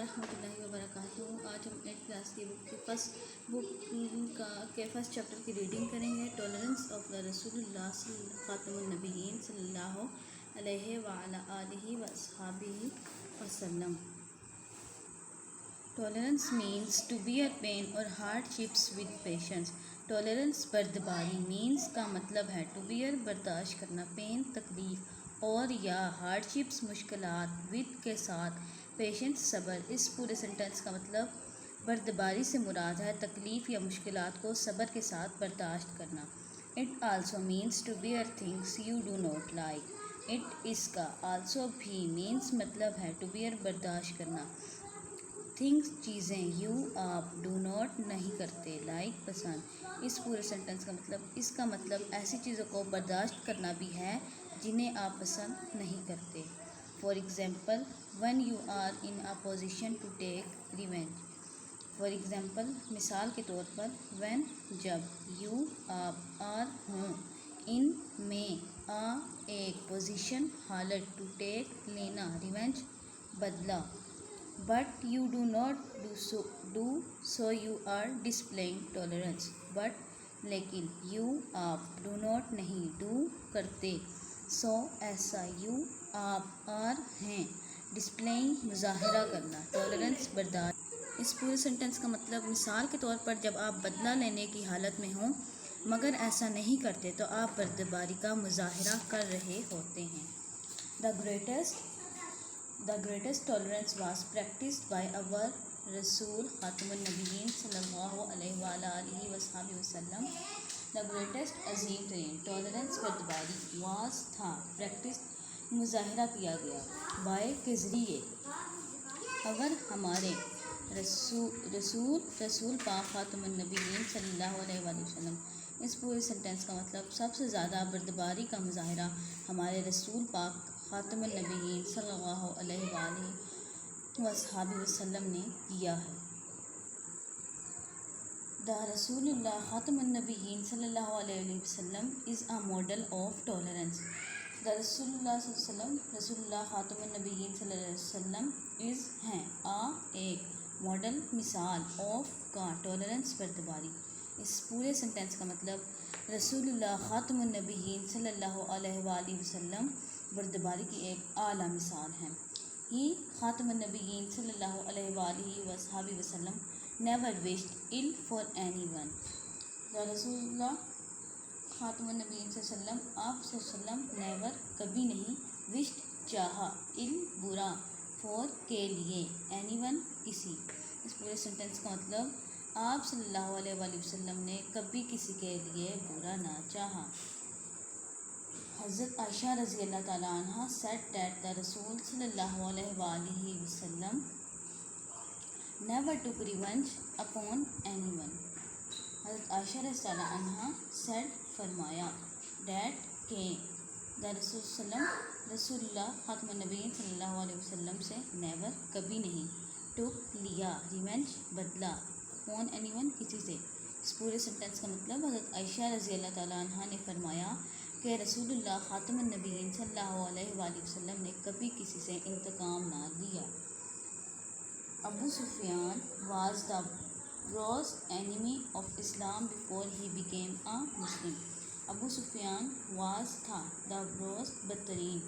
ورحمۃ اللہ وبرکاتہ۔ آج ہم 8 کلاس کی بک کے فرسٹ چیپٹر کی ریڈنگ کریں گے۔ ٹالرنس آف دا رسول اللہ خاتم النبیین صلی اللہ علیہ وعلی آلہ واصحابہ وسلم۔ Tolerance means to bear pain اور hardships with patience. Tolerance بردباری مینس کا مطلب ہے ٹو بیئر برداشت کرنا، پین تکلیف اور یا ہارڈ شپس مشکلات، ود کے ساتھ، پیشنس صبر۔ اس پورے سینٹینس کا مطلب بردباری سے مراد ہے تکلیف یا مشکلات کو صبر کے ساتھ برداشت کرنا۔ It also means to bear things you do not like. It اس کا آلسو بھی مینس مطلب ہے ٹو بیئر برداشت کرنا، تھنگس چیزیں، یو آپ ڈو ناٹ نہیں کرتے، لائک پسند۔ اس پورے سینٹینس کا مطلب ایسی چیزوں کو برداشت کرنا بھی ہے جنہیں آپ پسند نہیں کرتے۔ For example when you are in a position to take revenge۔ For example مثال کے طور پر when جب، you آپ are ہوں، in میں ایک پوزیشن حالت to take لینا، revenge بدلہ۔ but you do not do so you are displaying tolerance۔ but لیکن you آپ do not نہیں do کرتے، so ایسا you آپ are ہیں ڈسپلینگ مظاہرہ کرنا، ٹالرنس برداشت۔ اس پورے سینٹینس کا مطلب مثال کے طور پر جب آپ بدلہ لینے کی حالت میں ہوں مگر ایسا نہیں کرتے تو آپ بردباری کا مظاہرہ کر رہے ہوتے ہیں۔ The greatest tolerance was practiced by our رسول خاتم النبیین صلی اللہ علیہ وآلہ وصحبہ وسلم۔ The greatest عظیم ترین ٹالرنس بردباری was تھا، practiced مظاہرہ کیا گیا، by کے ذریعے، اگر ہمارے رسول پاک خاتم النبیین صلی اللہ علیہ وآلہ وسلم۔ اس پورے سینٹینس کا مطلب سب سے زیادہ بردباری کا مظاہرہ ہمارے رسول پاک خاتم النبیین صلی اللہ علیہ وآلہ وصحبہ وسلم نے کیا ہے۔ دا رسول اللہ خاتم النبیین صلی اللہ علیہ وسلم از اے ماڈل آف ٹالرنس۔ دا رسول اللہ صلی اللہ علیہ وسلم، رسول اللہ خاتم النبیین صلی اللہ علیہ وسلم از ہیں ایک ماڈل مثال آف کا ٹالرنس بردباری۔ اس پورے سینٹینس کا مطلب رسول اللہ خاتم النبیین صلی اللہ علیہ وآلہ وسلم بردباری کی ایک اعلیٰ مثال ہیں۔ ہی خاتم النبیین صلی اللہ علیہ وآلہ وصحبہ وسلم never wished ill for anyone۔ دا رسول اللہ خاتم النبیین صلی اللہ علیہ وسلم، آپ صلی اللہ علیہ وسلم نیور کبھی نہیں، وشڈ چاہا، ill برا، for کے لیے، anyone کسی۔ اس پورے سینٹینس کا مطلب آپ صلی اللہ علیہ وآلہ وسلم نے کبھی کسی کے لیے برا نہ چاہا۔ حضرت عائشہ رضی اللہ تعالیٰ عنہ said that the رسول صلی اللہ علیہ وآلہ وسلم never took revenge upon anyone۔ حضرت عائشہ رضی اللہ عنہ said فرمایا that کہ دا رسول اللہ خاتم النبیین صلی اللہ علیہ وسلم سے never کبھی نہیں، took لیا، revenge بدلہ، upon anyone کسی سے۔ اس پورے سینٹینس کا مطلب حضرت عائشہ رضی اللہ تعالیٰ عنہ نے فرمایا کہ رسول اللہ خاتم النبیین صلی اللہ علیہ وآلہ وسلم نے کبھی کسی سے انتقام نہ لیا۔ ابو سفیان was the worst enemy of Islam before he became a Muslim۔ Abu Sufyan was تھا the worst بدترین،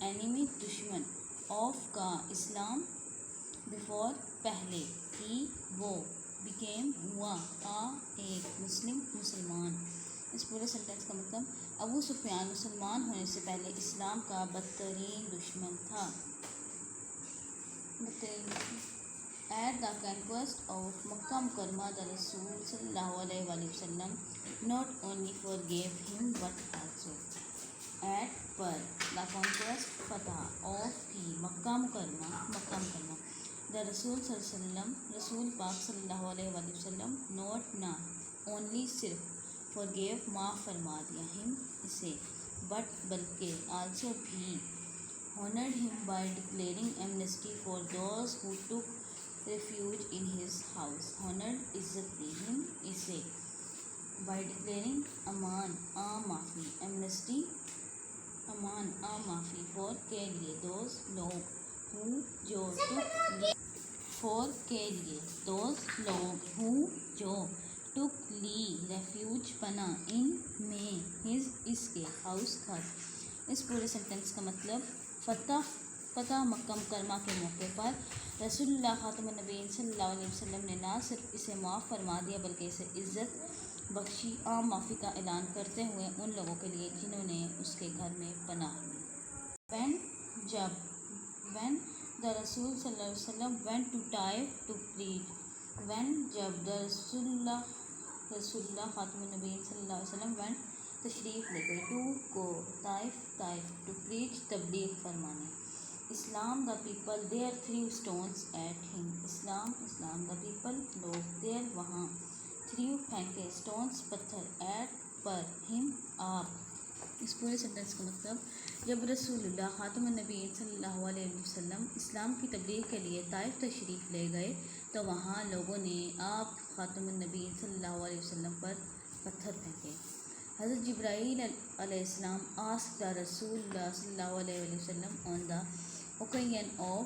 enemy دشمن، of کا اسلام، before پہلے، he وہ، became ہوا، ایک مسلمان۔ اس پورے سینٹینس کا مطلب ابو سفیان مسلمان ہونے سے پہلے اسلام کا بدترین دشمن تھا۔ At the conquest of مکہ مکرمہ the رسول صلی اللہ علیہ وآلہ وسلم not only forgave him but also۔ At per the conquest Fath of کی مکہ مکرمہ the رسول صلی اللہ علیہ وسلم، رسول پاک صلی اللہ علیہ وآلہ وسلم not نہ only صرف forgave معاف فرما دیا him اسے but بلکہ also بھی honored him by declaring amnesty for those who took refuge in his house۔ honored عزت دی him اسے by declaring امان معافی، amnesty امان معافی for کے لیے those لوگ who جو took فور کے لیے، دوز لوگ ہو جو ٹک لی ریفیوج پناہ ان میں ہز اس کے ہاؤس گھر۔ اس پورے سینٹنس کا مطلب فتح مکہ مکرمہ کے موقع پر رسول اللہ خاتم النبیین صلی اللہ علیہ وسلم نے نہ صرف اسے معاف فرما دیا بلکہ اسے عزت بخشی، عام معافی کا اعلان کرتے ہوئے ان لوگوں کے لیے جنہوں نے اس کے گھر میں پناہ لی۔ When the Rasul صلی اللہ علیہ وسلم went to Taif to preach, جب رسول اللہ خاتم النبیین صلی اللہ علیہ وسلم went تشریف لے گئے to go Taif to preach تبلیغ فرمانے۔ اسلام the people there threw stones at him، Islam the people لوگ there وہاں threw پھینکے stones پتھر at پر him آپ۔ اس پورے سینٹنس کا مطلب جب رسول اللہ خاتم النبیین صلی اللہ علیہ وسلم اسلام کی تبلیغ کے لیے طائف تشریف لے گئے تو وہاں لوگوں نے آپ خاتم النبیین صلی اللہ علیہ وسلم پر پتھر پھینکے۔ حضرت جبرائیل علیہ السلام asked the رسول اللہ صلی اللہ علیہ وسلم on the occasion of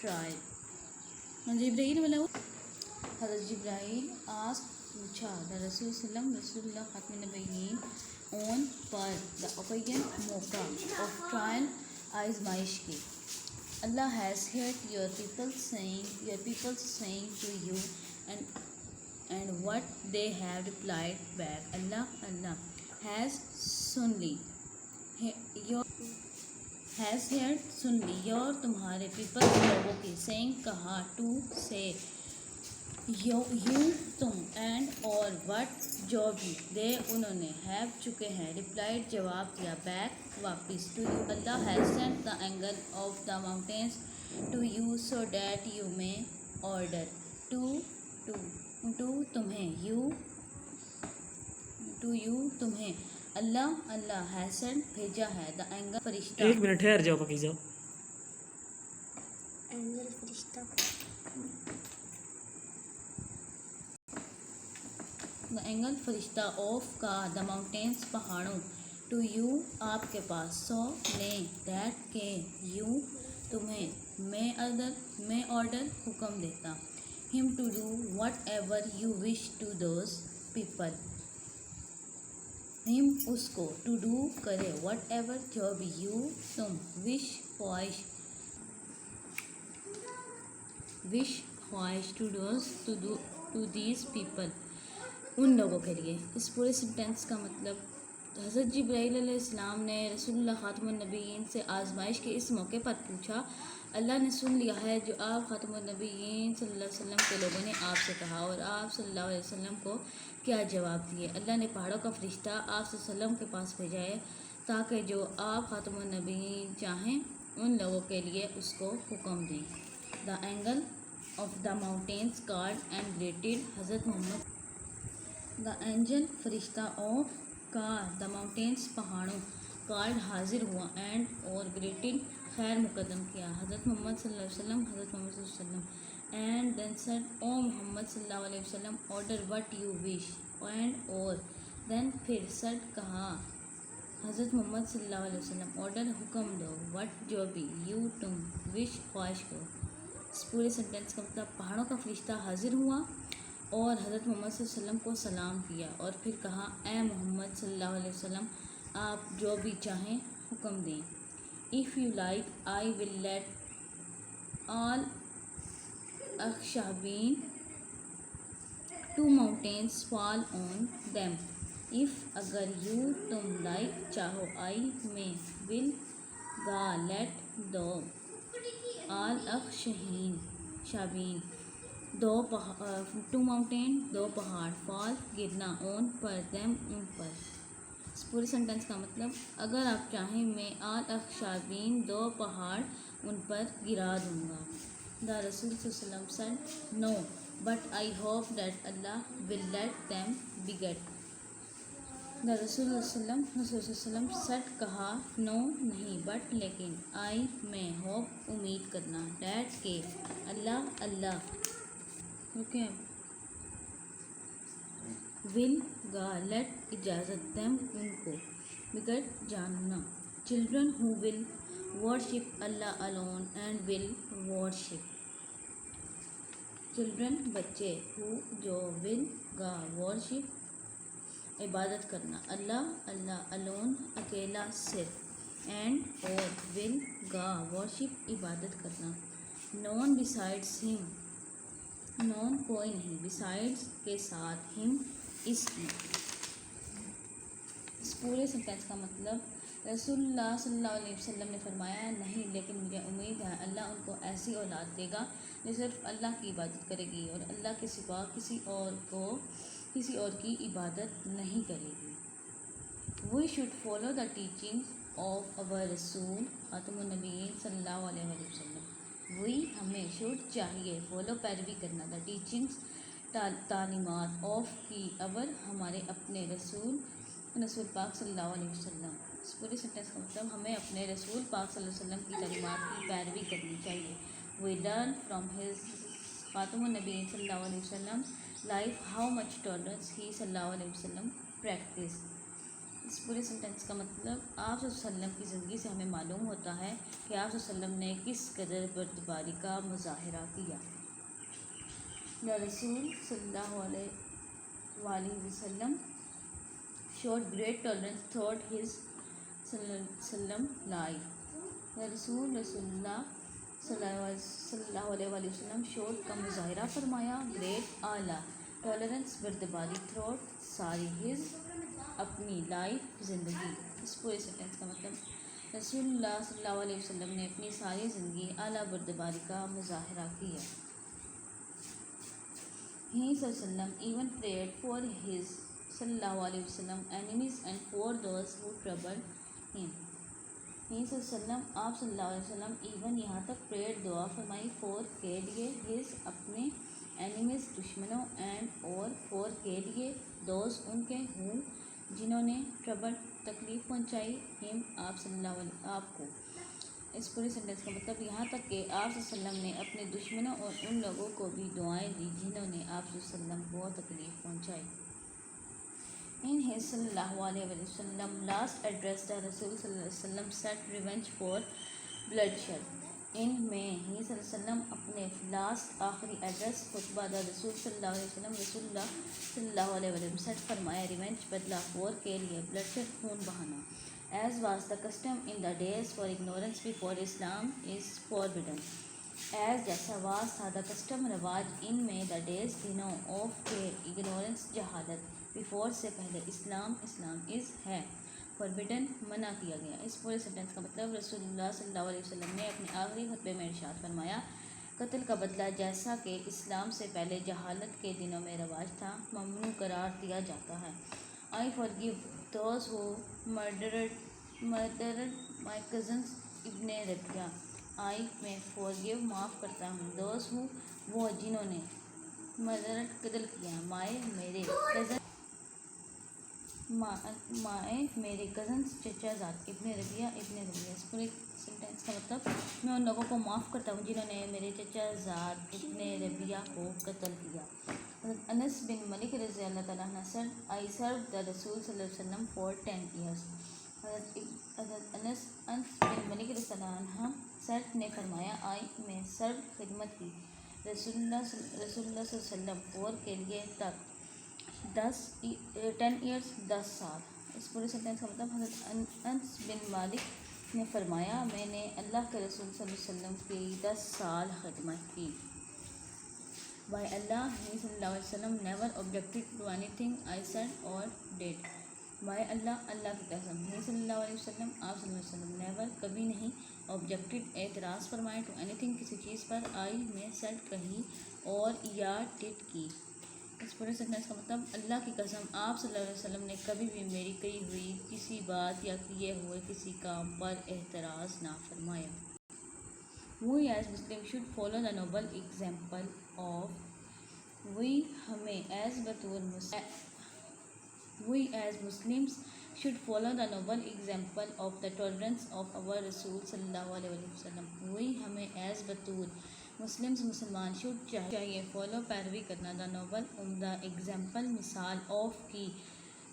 trial۔ حضرت جبرائیل پوچھا رسول اللہ خاتم النبیین on پر the occasion موقع of trial آزمائش کے۔ Allah has heard your people saying to you and what they have replied back۔ Allah has سن لی your تمہارے پیپل لوگوں کی saying کہا to سے you تم and اور what جو بھی they انہوں نے have چکے ہیں replied جواب دیا back واپس to you۔ Allah has sent the angel of the mountains to you so that you may order to تمہیں اللہ has sent بھیجا ہے the angel فرشتہ۔ ایک منٹ ٹھہر جاؤ پکیزہ۔ اینجل فرشتہ the angel فرشتہ of کا the mountains پہاڑوں to you آپ کے پاس so نے that کہ you تمہیں میں order حکم دیتا him to do whatever you wish to those people، him اس کو to do کرے whatever جو بھی you تم wish خواہش to these people ان لوگوں کے لیے۔ اس پورے سینٹنس کا مطلب حضرت جبرائیل علیہ السلام نے رسول اللہ خاتم النبیین سے آزمائش کے اس موقع پر پوچھا۔ اللہ نے سن لیا ہے جو آپ خاتم النبیین صلی اللہ علیہ وسلم کے لوگوں نے آپ سے کہا اور آپ صلی اللہ علیہ وسلم کو کیا جواب دیے۔ اللہ نے پہاڑوں کا فرشتہ آپ صلی اللہ علیہ وسلم کے پاس بھیجا ہے تاکہ جو آپ خاتم النبیین چاہیں ان لوگوں کے لیے اس کو حکم دیں۔ The angel of the mountains called and greeted حضرت محمد۔ The angel فرشتہ of کا the mountains پہاڑوں called حاضر ہوا and اور greeted خیر مقدم کیا حضرت محمد صلی اللہ علیہ وسلم and then said او محمد صلی اللہ علیہ وسلم order what you wish and اور then پھر said کہا حضرت محمد صلی اللہ علیہ وسلم order حکم دو what جو بھی you تم wish خواہش کرو۔ اس پورے سینٹنس کا مطلب پہاڑوں کا فرشتہ حاضر ہوا اور حضرت محمد صلی اللہ علیہ وسلم کو سلام کیا اور پھر کہا اے محمد صلی اللہ علیہ وسلم آپ جو بھی چاہیں حکم دیں۔ If you like I will let all اخشابین 2 mountains fall on them۔ If اگر you تم like چاہو I میں will God let do all اخشابین 2 mountain 2 پہاڑ fall گرنا on پر them ان پر۔ اس پورے سینٹنس کا مطلب اگر آپ چاہیں میں آل اخشابین 2 پہاڑ ان پر گرا دوں گا۔ The رسول صلی اللہ علیہ وسلم said no but I hope that Allah will let them beget۔ The رسول صلی اللہ علیہ وسلم said کہا no نہیں but لیکن I میں hope امید کرنا that کہ اللہ will گا let اجازت them ان کو beget جاننا۔ Children who will worship Allah alone and will worship children بچے، ہو جو، ول گا، ورشپ عبادت کرنا، اللہ اللہ الون اکیلا صرف، اینڈ اور ول گا ورشپ عبادت کرنا، نون بسائڈس ہم نون کوئی نہیں، بسائڈس کے ساتھ، ہم اس کی۔ اس پورے سینٹینس کا مطلب رسول اللہ صلی اللہ علیہ وسلم نے فرمایا نہیں، لیکن مجھے امید ہے اللہ ان کو ایسی اولاد دے گا جو صرف اللہ کی عبادت کرے گی اور اللہ کے سوا کسی اور کی عبادت نہیں کرے گی۔ We should follow the teaching of our رسول خاتم النبیین صلی اللہ علیہ وسلم۔ وی ہمیں، شوڈ چاہیے، فالو پیروی کرنا، دا ٹیچنگس تعلیمات، آف کی، اوور ہمارے، اپنے، رسول پاک صلی اللہ علیہ وسلم۔ اس پورے سینٹینس کا مطلب ہمیں اپنے رسول پاک صلی اللہ علیہ وسلم کی تعلیمات کی پیروی کرنی چاہیے۔ وی لرن فرام ہز خاتم النبیین صلی اللہ علیہ وسلم لائف ہاؤ مچ ٹالرنس ہی صلی اللہ علیہ وسلم پریکٹس۔ اس پورے سینٹینس کا مطلب آپ صلی اللہ علیہ وسلم کی زندگی سے ہمیں معلوم ہوتا ہے کہ آپ صلی اللہ علیہ وسلم نے کس قدر بردباری کا مظاہرہ کیا۔ دا رسول صلی اللہ علیہ وسلم showed great tolerance throughout his life۔ دا رسول اللہ صلی اللہ علیہ وسلم showed کا مظاہرہ فرمایا، گریٹ اعلیٰ، ٹالرنس بردباری، throughout ساری، his اپنی، لائف زندگی۔ اس پورے سینٹینس کا مطلب رسول اللہ صلی اللہ علیہ وسلم نے اپنی ساری زندگی اعلیٰ بردباری کا مظاہرہ کیا۔ He صلی اللہ علیہ وسلم even prayed for his صلی اللہ علیہ وسلم enemies and for those who troubled him۔ He صلی اللہ علیہ وسلم، آپ صلی اللہ علیہ وسلم even یہاں تک prayed دعا فرمائی، for کے لیے، his اپنے، enemies دشمنوں، and اور for کے لیے، those ان کے، who جنہوں نے، troubled تکلیف پہنچائی، him آپ صلی اللہ علیہ آپ کو۔ اس پورے سینٹینس کا مطلب یہاں تک کہ آپ صلی اللہ علیہ وسلم نے اپنے دشمنوں اور ان لوگوں کو بھی دعائیں دی جنہوں نے آپ صلی اللہ علیہ وسلم کو تکلیف پہنچائی۔ In his صلی اللہ علیہ وسلم last address the رسول صلی اللہ علیہ وسلم set revenge for bloodshed۔ ان میں ہی صلی اللہ علیہ وسلم اپنے لاسٹ آخری ایڈریس خطبہ دا رسول صلی اللہ علیہ وسلم رسول اللہ صلی اللہ علیہ وسلم set فرمایا، ریونج بدلہ، فور کے لیے، bloodshed خون بہانا۔ As was the custom in the days for ignorance before Islam is forbidden۔ As جیسا was تھا دا کسٹم رواج، ان میں دا ڈیز دنوں، آف کے اگنورنس جہالت، بیفور سے پہلے، اسلام از ہے، فوربڈن منع کیا گیا۔ اس پورے سینٹینس کا مطلب رسول اللہ صلی اللہ علیہ وسلم نے اپنے آخری خطبے میں ارشاد فرمایا، قتل کا بدلہ جیسا کہ اسلام سے پہلے جہالت کے دنوں میں رواج تھا، ممنوع قرار دیا جاتا ہے۔ I forgive those who murdered my cousins ابن ربیہ۔ میں forgive معاف کرتا ہوں، those who وہ جنہوں نے murdered قتل کیا، میرے کزنس چچا زاد ابن ربیہ۔ اس پورے سینٹینس کا مطلب میں ان لوگوں کو معاف کرتا ہوں جنہوں نے میرے چچا زاد ابن ربیہ کو قتل کیا۔ حضرت انس بن مالک رضی اللہ تعالیٰ عنہ said I served the رسول صلی اللہ علیہ وسلم for 10 years۔ حضرت انس بن مالک رضی اللہ عنہ said نے فرمایا میں served خدمت کی، رسول اللہ صلی اللہ علیہ وسلم for کے لیے تک 10 years 10 سال۔ اس پورے سینٹینس کا مطلب حضرت انس بن مالک نے فرمایا میں نے اللہ کے رسول صلی اللہ علیہ وسلم کی 10 سال خدمت کی۔ By Allah he صلی اللہ علیہ وسلم never objected to anything I said or did۔ by اللہ اللہ کی قسم، he صلی اللہ علیہ وسلم آپ صلی اللہ علیہ وسلم never کبھی نہیں، objected اعتراض فرمائے، to anything کسی چیز پر، I میں said کہی اور یا did کی۔ اس پورے سینٹینس کا مطلب اللہ کی قسم آپ صلی اللہ علیہ وسلم نے کبھی بھی میری کہی ہوئی کسی بات یا کیے ہوئے کسی کام پر اعتراض نہ فرمایا۔ We as Muslims should follow the noble example of We as Muslims should follow the noble example of the tolerance of our Rasul صلی اللہ علیہ وسلم۔ We ہمیں as بطور مسلمان should چاہیے فالو پیروی کرنا دا نوبل عمدہ ایگزامپل مثال آف کی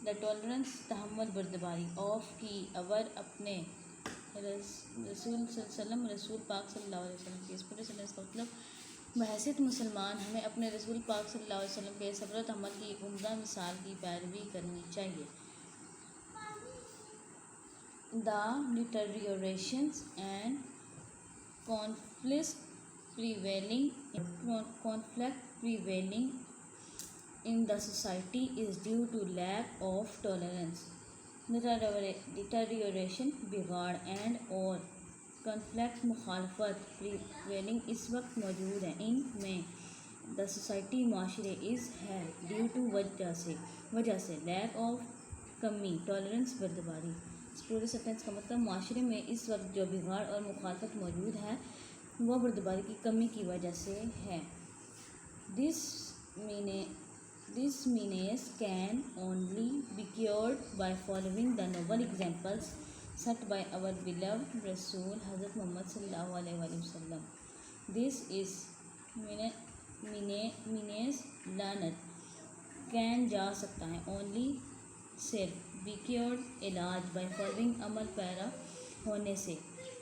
دا ٹالرنس تحمل بردباری آف کی اور اپنے رسول صلی اللہ علیہ وسلم رسول پاک صلی اللہ علیہ وسلم کی۔ اس پورے سینٹینس کا مطلب بحیثیت مسلمان ہمیں اپنے رسول پاک صلی اللہ علیہ وسلم کے صبر و تحمل کی عمدہ مثال کی پیروی کرنی چاہیے۔ The deteriorations and conflict prevailing in the society is due to lack of tolerance. Deterioration بگاڑ اینڈ اور کنفلکٹ مخالفت پریویلنگ اس وقت موجود ہیں ان میں دا سوسائٹی معاشرے از ہے ڈیو ٹو وجہ سے لیک آف کمی ٹالرنس بردباری۔ اس پورے سینٹینس کا مطلب معاشرے میں اس وقت جو بگاڑ اور مخالفت موجود ہے وہ بردباری کی کمی کی وجہ سے ہے۔ This menace can only be cured by following the noble examples set by our beloved Rasul Hazrat Muhammad sallallahu alaihi wasallam. This is menace لعنت can جا سکتا ہے only صرف be cured علاج by following عمل پیرا ہونے سے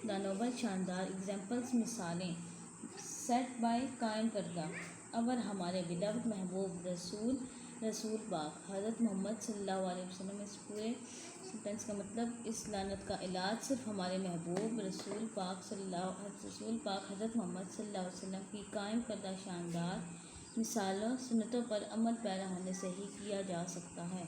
the noble شاندار examples مثالیں set by قائم کردہ اور ہمارے beloved محبوب رسول پاک حضرت محمد صلی اللہ علیہ وسلم۔ اس پورے سینٹینس کا مطلب اس لعنت کا علاج صرف ہمارے محبوب رسول پاک حضرت محمد صلی اللہ علیہ وسلم کی قائم کردہ شاندار مثالوں سنتوں پر عمل پیرا ہونے سے ہی کیا جا سکتا ہے۔